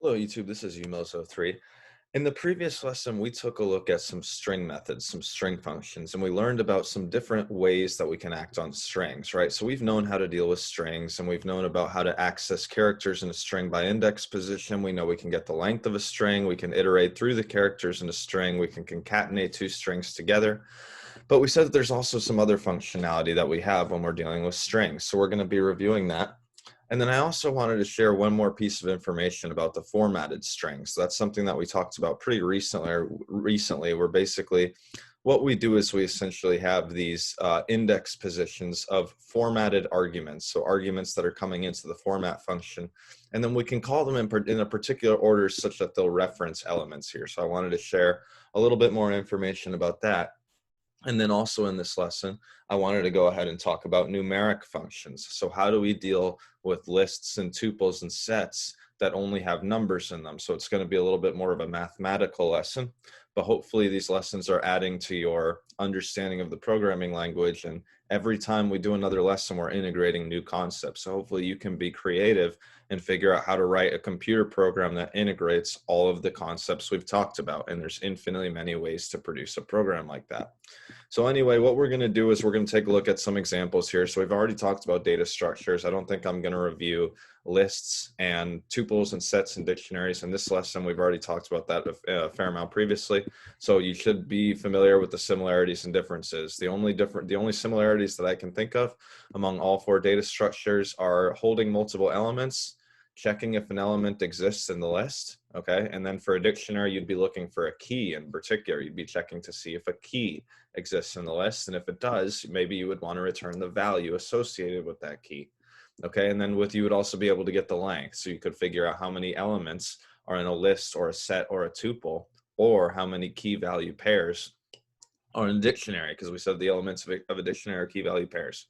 Hello, YouTube. This is Umozo3. In the previous lesson, we took a look at some string methods, some string functions, and we learned about some different ways that we can act on strings, right? So we've known how to deal with strings, and we've known about how to access characters in a string by index position. We know we can get the length of a string. We can iterate through the characters in a string. We can concatenate two strings together. But we said that there's also some other functionality that we have when we're dealing with strings. So we're going to be reviewing that. And then I also wanted to share one more piece of information about the formatted strings. That's something that we talked about pretty recently, where basically what we do is we essentially have these index positions of formatted arguments, so arguments that are coming into the format function, and then we can call them in a particular order such that they'll reference elements here. So I wanted to share a little bit more information about that. And then also in this lesson, I wanted to go ahead and talk about numeric functions. So how do we deal with lists and tuples and sets that only have numbers in them? So it's going to be a little bit more of a mathematical lesson, but hopefully these lessons are adding to your understanding of the programming language. And every time we do another lesson, we're integrating new concepts. So hopefully you can be creative and figure out how to write a computer program that integrates all of the concepts we've talked about. And there's infinitely many ways to produce a program like that. So anyway, what we're going to do is we're going to take a look at some examples here. So we've already talked about data structures. I don't think I'm going to review lists and tuples and sets and dictionaries. In this lesson, we've already talked about that a fair amount previously. So you should be familiar with the similarities and differences. The only similarities that I can think of among all four data structures are holding multiple elements, checking if an element exists in the list, okay? And then for a dictionary, you'd be looking for a key in particular. You'd be checking to see if a key exists in the list, and if it does, maybe you would want to return the value associated with that key, okay? And then you would also be able to get the length, so you could figure out how many elements are in a list or a set or a tuple, or how many key value pairs are in a dictionary, because we said the elements of a dictionary are key value pairs.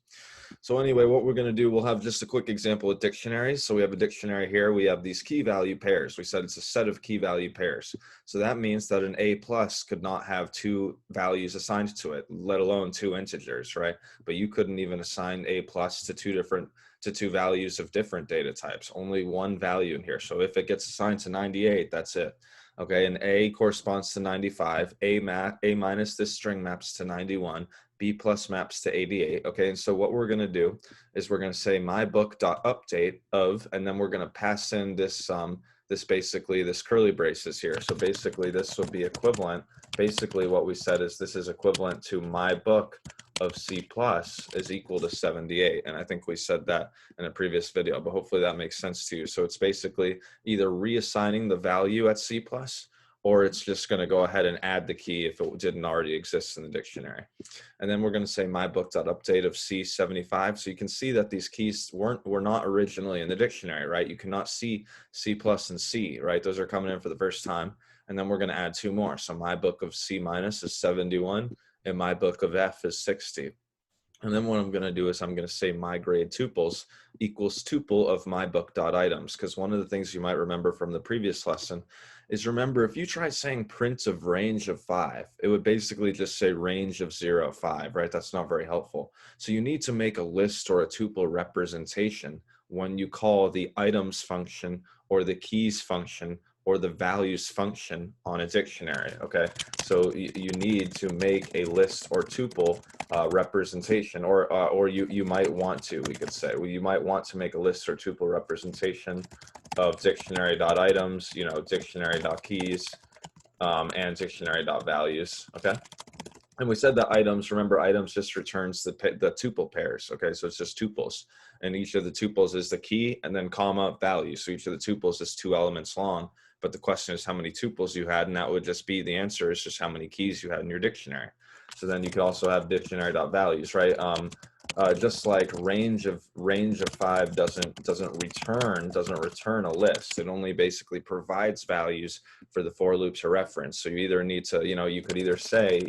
So anyway, what we're going to do, we'll have just a quick example of dictionaries. So we have a dictionary here. We have these key value pairs. We said it's a set of key value pairs. So that means that an A plus could not have two values assigned to it, let alone two integers, right? But you couldn't even assign A plus to two values of different data types, only one value in here. So if it gets assigned to 98, that's it. Okay, and A corresponds to 95, A minus this string maps to 91, B plus maps to 88. Okay, and so what we're going to do is we're going to say mybook.update of, and then we're going to pass in this this curly braces here. So basically this would be equivalent. Basically what we said is this is equivalent to my book of C plus is equal to 78. And I think we said that in a previous video, but hopefully that makes sense to you. So it's basically either reassigning the value at C plus, or it's just going to go ahead and add the key if it didn't already exist in the dictionary. And then we're going to say mybook.update of C75. So you can see that these keys were not originally in the dictionary, right? You cannot see C plus and C, right? Those are coming in for the first time. And then we're going to add two more. So my book of C minus is 71 and my book of F is 60. And then what I'm going to do is I'm going to say my grade tuples equals tuple of my book.items, because one of the things you might remember from the previous lesson is, remember, if you try saying print of range of 5, it would basically just say range of 0, 5, right? That's not very helpful. So you need to make a list or a tuple representation when you call the items function or the keys function or the values function on a dictionary, okay? So you need to make a list or tuple representation, or you might want to, we could say, well, you might want to make a list or tuple representation of dictionary.items, dictionary.keys, and dictionary.values, okay? And we said that items, remember, items just returns the tuple pairs, okay? So it's just tuples. And each of the tuples is the key and then comma value. So each of the tuples is 2 elements long. But the question is how many tuples you had, and that would just be, the answer is just how many keys you had in your dictionary. So then you could also have dictionary.values, right? Just like range of 5 doesn't return a list. It only basically provides values for the for loop to reference. So you either need to, you could either say,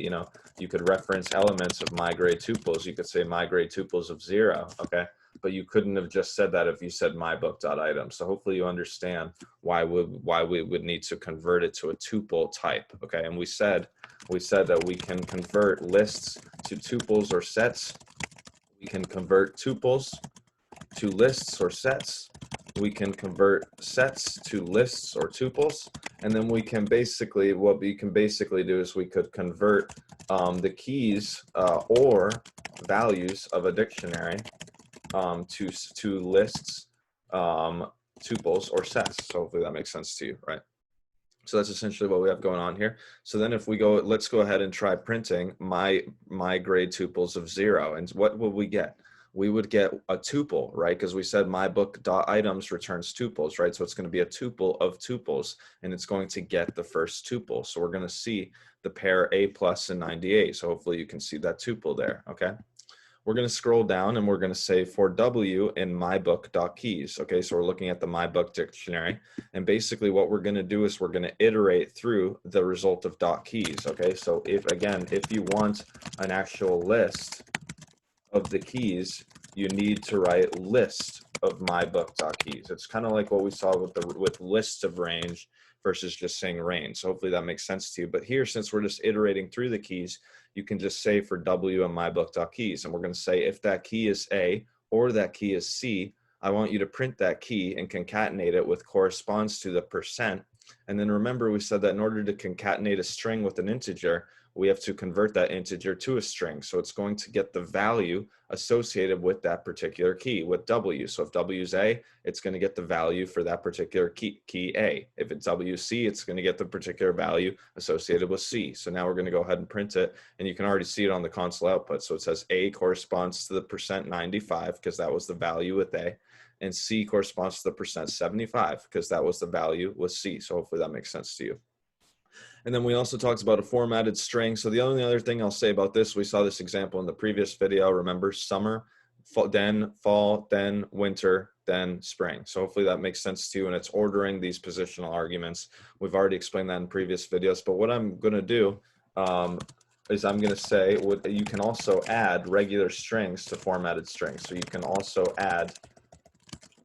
you could reference elements of my grade tuples. You could say my grade tuples of 0, okay? But you couldn't have just said that if you said mybook.item. So hopefully you understand why we would need to convert it to a tuple type, okay? And we said that we can convert lists to tuples or sets. We can convert tuples to lists or sets. we can convert sets to lists or tuples, and then we can basically, what we can basically do is we could convert the keys or values of a dictionary to lists, tuples, or sets. So hopefully that makes sense to you, right? So that's essentially what we have going on here. So then if we go, let's go ahead and try printing my grade tuples of 0. And what will we get? We would get a tuple, right? Because we said my book dot items returns tuples, right? So it's going to be a tuple of tuples, and it's going to get the first tuple. So we're going to see the pair A plus and 98. So hopefully you can see that tuple there, okay? We're going to scroll down and we're going to say for W in mybook.keys. Okay, so we're looking at the mybook dictionary. And basically what we're going to do is we're going to iterate through the result of .keys. Okay, so if you want an actual list of the keys, you need to write list of mybook.keys. It's kind of like what we saw with lists of range versus just saying range. So hopefully that makes sense to you. But here, since we're just iterating through the keys, you can just say for W and mybook.keys, and we're going to say if that key is A or that key is C, I want you to print that key and concatenate it with corresponds to the %. And then remember, we said that in order to concatenate a string with an integer, we have to convert that integer to a string. So it's going to get the value associated with that particular key with W. So if W is A, it's going to get the value for that particular key A. If it's WC, it's going to get the particular value associated with C. So now we're going to go ahead and print it, and you can already see it on the console output. So it says A corresponds to the %95 because that was the value with A, and C corresponds to the %75 because that was the value with C. So hopefully that makes sense to you. And then we also talked about a formatted string. So the only other thing I'll say about this, we saw this example in the previous video. Remember, summer, then fall, then winter, then spring. So hopefully that makes sense to you, and it's ordering these positional arguments. We've already explained that in previous videos, but what I'm going to do is I'm going to say you can also add regular strings to formatted strings. So you can also add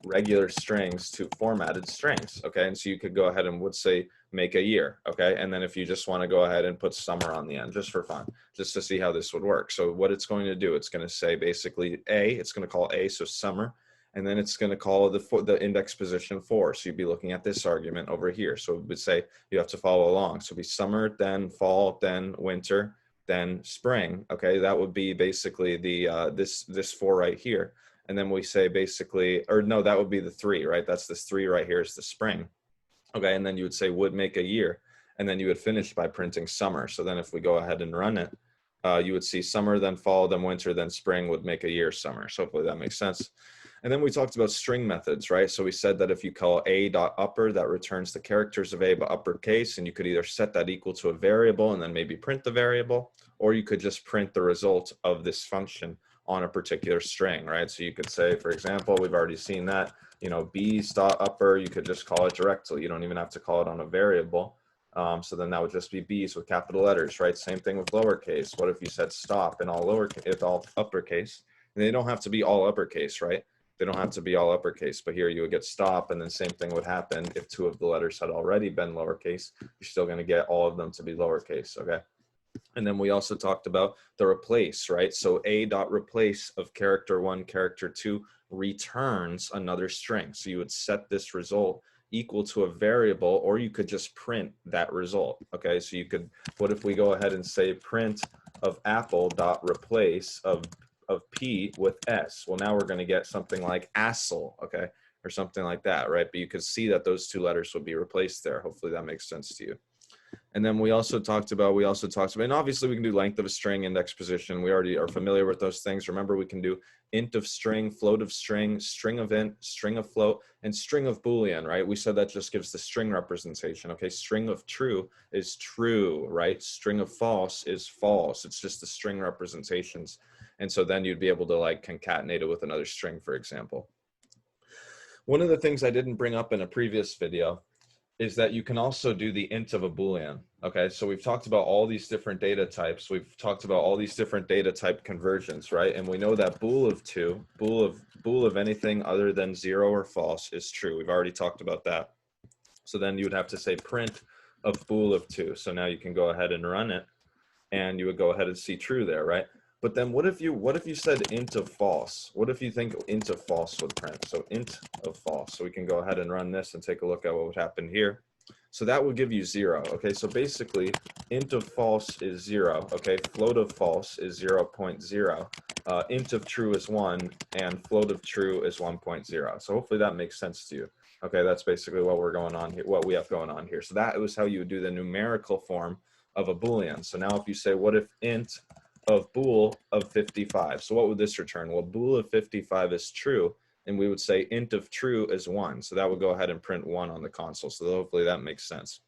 regular strings to formatted strings, okay? And so you could go ahead and would say make a year, okay? And then if you just want to go ahead and put summer on the end just for fun, just to see how this would work. So what it's going to do, it's going to say basically A, it's going to call A, so summer, and then it's going to call the index position 4. So you'd be looking at this argument over here. So it would say you have to follow along. So it'd be summer, then fall, then winter, then spring, okay? That would be basically the this 4 right here. And then we say basically, or no, that would be the 3, right? That's this 3 right here is the spring. Okay, and then you would say would make a year, and then you would finish by printing summer. So then if we go ahead and run it, you would see summer, then fall, then winter, then spring would make a year summer. So hopefully that makes sense. And then we talked about string methods, right? So we said that if you call a.upper, that returns the characters of A but uppercase, and you could either set that equal to a variable and then maybe print the variable, or you could just print the result of this function on a particular string, right? So you could say, for example, we've already seen that, you know, B's.upper, you could just call it directly. You don't even have to call it on a variable. So then that would just be B's with capital letters, right? Same thing with lowercase. What if you said stop in all lowercase, it's all uppercase? And they don't have to be all uppercase, right? They don't have to be all uppercase, but here you would get stop, and then same thing would happen if 2 of the letters had already been lowercase. You're still going to get all of them to be lowercase, okay? And then we also talked about the replace, right? So a.replace of character 1, character 2 returns another string. So you would set this result equal to a variable, or you could just print that result, okay? So you could, what if we go ahead and say print of apple.replace of P with S? Well, now we're going to get something like assel, okay? Or something like that, right? But you could see that those 2 letters would be replaced there. Hopefully that makes sense to you. And then we also talked about, and obviously we can do length of a string, index position. We already are familiar with those things. Remember, we can do int of string, float of string, string of int, string of float, and string of Boolean, right? We said that just gives the string representation, okay? String of true is true, right? String of false is false. It's just the string representations. And so then you'd be able to like concatenate it with another string, for example. One of the things I didn't bring up in a previous video is that you can also do the int of a Boolean. Okay, so we've talked about all these different data types. We've talked about all these different data type conversions, right? And we know that bool of 2, bool of anything other than 0 or false is true. We've already talked about that. So then you would have to say print of bool of 2. So now you can go ahead and run it, and you would go ahead and see true there, right? But then what if you said int of false? What if you think int of false would print? So int of false. So we can go ahead and run this and take a look at what would happen here. So that would give you 0. Okay, so basically int of false is 0. Okay, float of false is 0.0. Int of true is 1, and float of true is 1.0. So hopefully that makes sense to you. Okay, that's basically what we're going on here, what we have going on here. So that was how you would do the numerical form of a Boolean. So now if you say, what if int of bool of 55? So what would this return? Well, bool of 55 is true, and we would say int of true is 1. So that would go ahead and print 1 on the console. So hopefully that makes sense.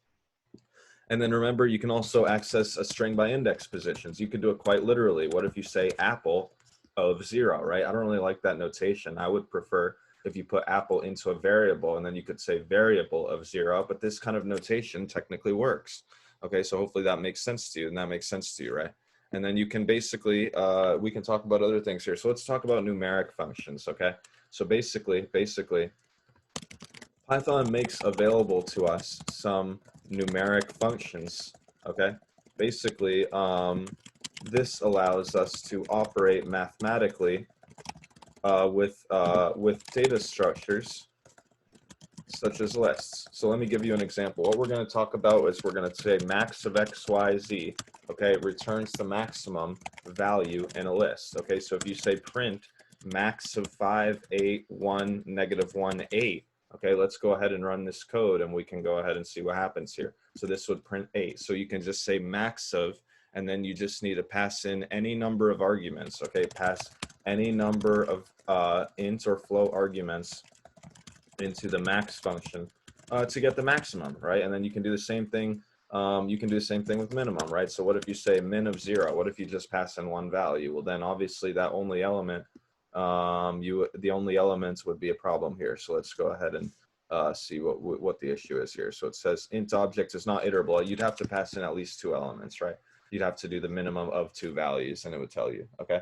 And then remember, you can also access a string by index positions. You could do it quite literally. What if you say apple of 0, right? I don't really like that notation. I would prefer if you put apple into a variable, and then you could say variable of 0, but this kind of notation technically works. Okay, so hopefully that makes sense to you, and that makes sense to you, right? And then you can basically, we can talk about other things here. So let's talk about numeric functions, okay? So basically, Python makes available to us some numeric functions, okay? Basically, this allows us to operate mathematically with data structures such as lists. So let me give you an example. What we're going to talk about is we're going to say max of x, y, z, okay, returns the maximum value in a list. Okay, so if you say print max of 5, 8, 1, -1, 8, okay, let's go ahead and run this code, and we can go ahead and see what happens here. So this would print 8. So you can just say max of, and then you just need to pass in any number of arguments, okay, pass any number of int or float arguments into the max function to get the maximum, right? And then you can do the same thing. You can do the same thing with minimum, right? So what if you say min of 0? What if you just pass in one value? Well, then obviously that only element, the only elements would be a problem here. So let's go ahead and see what the issue is here. So it says int object is not iterable. You'd have to pass in at least 2 elements, right? You'd have to do the minimum of 2 values, and it would tell you, okay?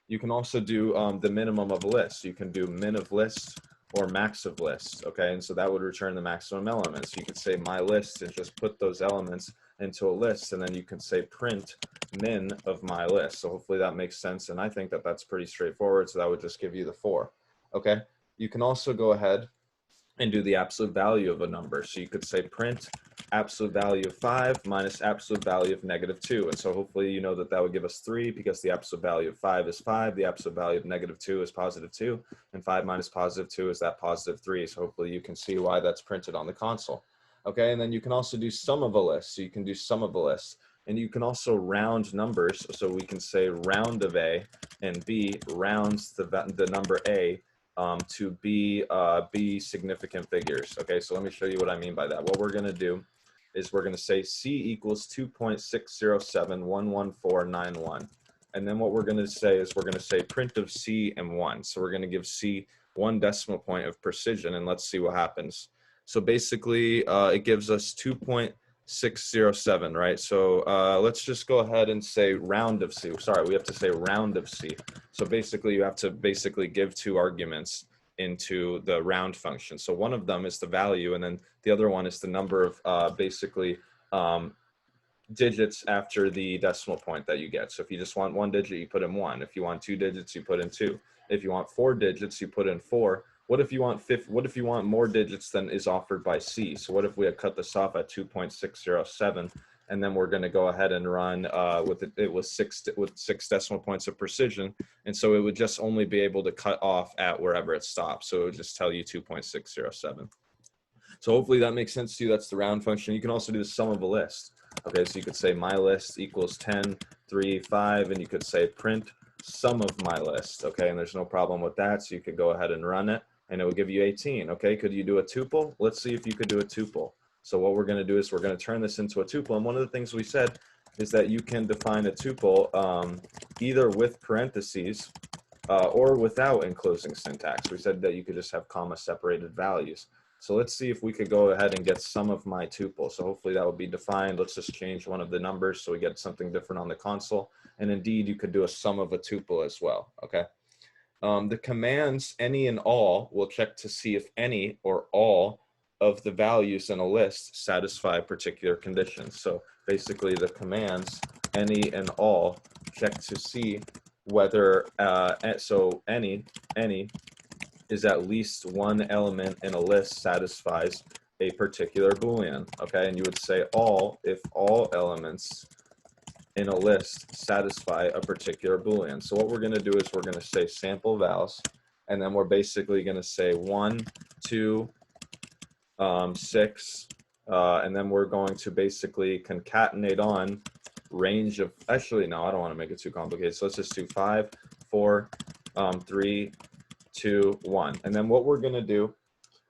You can also do the minimum of a list. You can do min of list or max of list, okay? And so that would return the maximum elements. You could say my list and just put those elements into a list, and then you can say print min of my list. So hopefully that makes sense, and I think that that's pretty straightforward, so that would just give you the 4, okay? You can also go ahead and do the absolute value of a number. So you could say print absolute value of 5 minus absolute value of -2. And so hopefully you know that that would give us 3, because the absolute value of 5 is 5, the absolute value of -2 is +2, and 5 minus +2 is that +3. So hopefully you can see why that's printed on the console. Okay, and then you can also do sum of a list. So you can do sum of a list. And you can also round numbers. So we can say round of A, and B rounds the number A to be significant figures. Okay, so let me show you what I mean by that. What we're going to do is we're going to say C equals 2.60711491. And then what we're going to say is we're going to say print of C and 1. So we're going to give C 1 decimal point of precision, and let's see what happens. So basically, it gives us 2.607, right? So let's just go ahead and say round of C. Sorry, we have to say round of C. So basically, you have to give 2 arguments into the round function. So one of them is the value, and then the other one is the number of digits after the decimal point that you get. So if you just want 1 digit, you put in 1. If you want 2 digits, you put in 2. If you want 4 digits, you put in 4. What if you want more digits than is offered by C? So what if we had cut this off at 2.607, and then we're going to go ahead and run with 6 decimal points of precision, and so it would just only be able to cut off at wherever it stops. So it would just tell you 2.607. So hopefully that makes sense to you. That's the round function. You can also do the sum of a list. Okay, so you could say my list equals 10, 3, 5, and you could say print sum of my list. Okay, and there's no problem with that. So you could go ahead and run it, and it will give you 18. Okay, could you do a tuple? Let's see if you could do a tuple. So what we're going to do is we're going to turn this into a tuple. And one of the things we said is that you can define a tuple either with parentheses or without enclosing syntax. We said that you could just have comma separated values. So let's see if we could go ahead and get sum of my tuple. So hopefully that will be defined. Let's just change one of the numbers so we get something different on the console. And indeed, you could do a sum of a tuple as well. Okay. The commands any and all will check to see if any or all of the values in a list satisfy particular conditions. So basically the commands any and all check to see whether, so any is at least one element in a list satisfies a particular Boolean, okay? And you would say all if all elements in a list satisfy a particular Boolean. So what we're going to do is we're going to say sample vals, and then we're basically going to say 1, 2, 6, and then we're going to basically concatenate on range of, actually, no, I don't want to make it too complicated. So let's just do 5, 4, 3, 2, 1. And then what we're going to do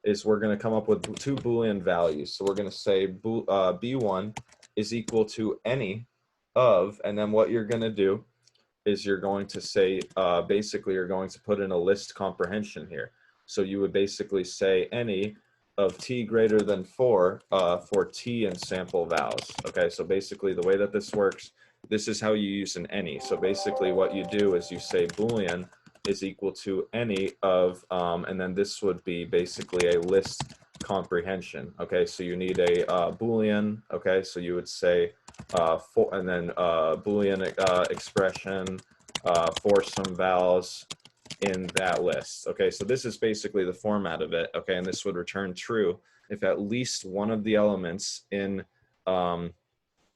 is we're going to come up with two Boolean values. So we're going to say B1 is equal to any of, and then what you're going to do is you're going to say, basically you're going to put in a list comprehension here. So you would basically say any of t greater than 4 for t in sample vals. Okay, so basically the way that this works, this is how you use an any. So basically what you do is you say Boolean is equal to any of, and then this would be basically a list comprehension. Okay, so you need a Boolean. Okay, so you would say for, and then Boolean expression for some vals in that list. Okay, so this is basically the format of it. Okay, and this would return true if at least one of the elements in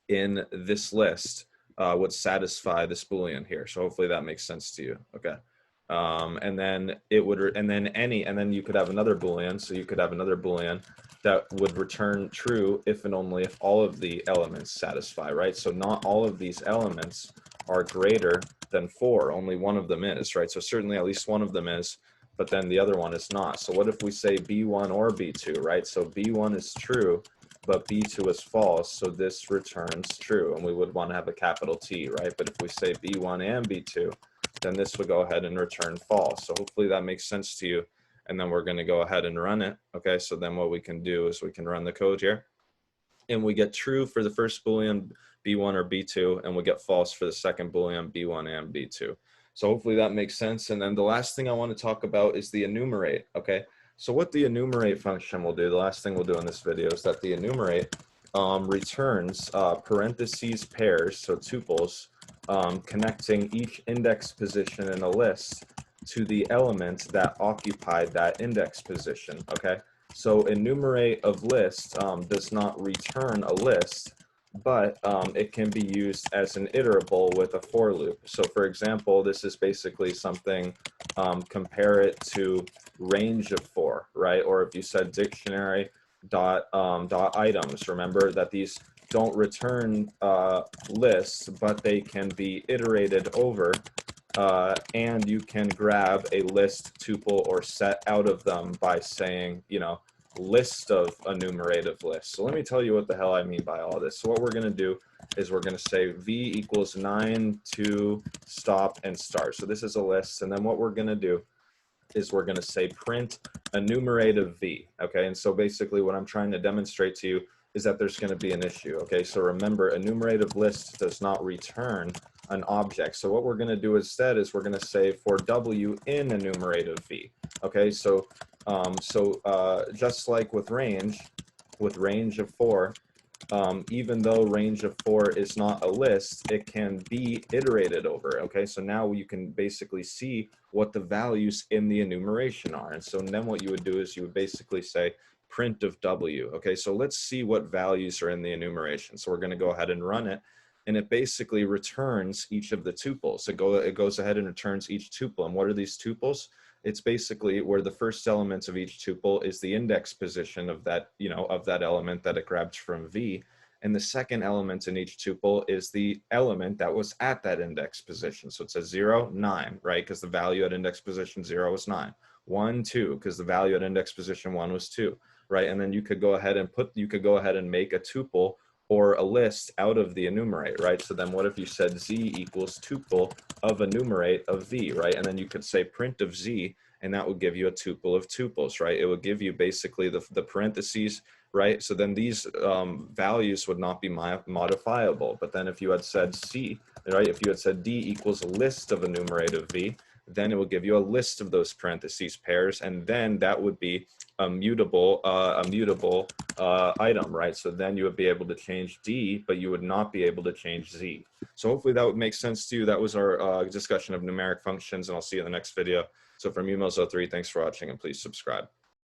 this list would satisfy this Boolean here. So hopefully that makes sense to you. Okay. And then it would, and then you could have another Boolean. So you could have another Boolean that would return true if and only if all of the elements satisfy, right? So not all of these elements are greater than 4. Only one of them is, right? So certainly at least one of them is, but then the other one is not. So what if we say B1 or B2, right? So B1 is true, but B2 is false. So this returns true, and we would want to have a capital T, right? But if we say B1 and B2, then this would go ahead and return false. So hopefully that makes sense to you. And then we're going to go ahead and run it. Okay, so then what we can do is we can run the code here. And we get true for the first Boolean, B1 or B2, and we get false for the second Boolean, B1 and B2. So hopefully that makes sense. And then the last thing I want to talk about is the enumerate. Okay, so what the enumerate function will do, the last thing we'll do in this video is that the enumerate returns parentheses pairs, so tuples, connecting each index position in a list to the element that occupied that index position. Okay, so enumerate of list does not return a list, but it can be used as an iterable with a for loop. So for example, this is basically something, compare it to range of 4, right? Or if you said dictionary dot items, remember that these don't return lists, but they can be iterated over, and you can grab a list, tuple, or set out of them by saying, you know, list of enumerative lists. So let me tell you what the hell I mean by all this. So what we're going to do is we're going to say v equals 9 to stop and start. So this is a list, and then what we're going to do is we're going to say print enumerative v. Okay, and so basically what I'm trying to demonstrate to you is that there's going to be an issue. Okay, so remember, enumerative list does not return an object. So what we're going to do instead is we're going to say for w in enumerative v. Okay, so just like with range of 4, even though range of 4 is not a list, it can be iterated over. Okay, so now you can basically see what the values in the enumeration are. And so then what you would do is you would basically say print of w. Okay, so let's see what values are in the enumeration. So we're going to go ahead and run it, and it basically returns each of the tuples. It goes ahead and returns each tuple. And what are these tuples? It's basically where the first element of each tuple is the index position of that, you know, of that element that it grabbed from V. And the second element in each tuple is the element that was at that index position. So it says 0, 9, right? Because the value at index position 0 was 9. 1, 2, because the value at index position 1 was 2, right? And then you could go ahead and make a tuple or a list out of the enumerate, right? So then what if you said z equals tuple of enumerate of v, right? And then you could say print of z, and that would give you a tuple of tuples, right? It would give you basically the parentheses, right? So then these values would not be modifiable. But then if you had said c, right? If you had said d equals a list of enumerate of v, then it will give you a list of those parentheses pairs, and then that would be a mutable item, right? So then you would be able to change D, but you would not be able to change Z. So hopefully that would make sense to you. That was our discussion of numeric functions, and I'll see you in the next video. So from UMOS03, thanks for watching, and please subscribe.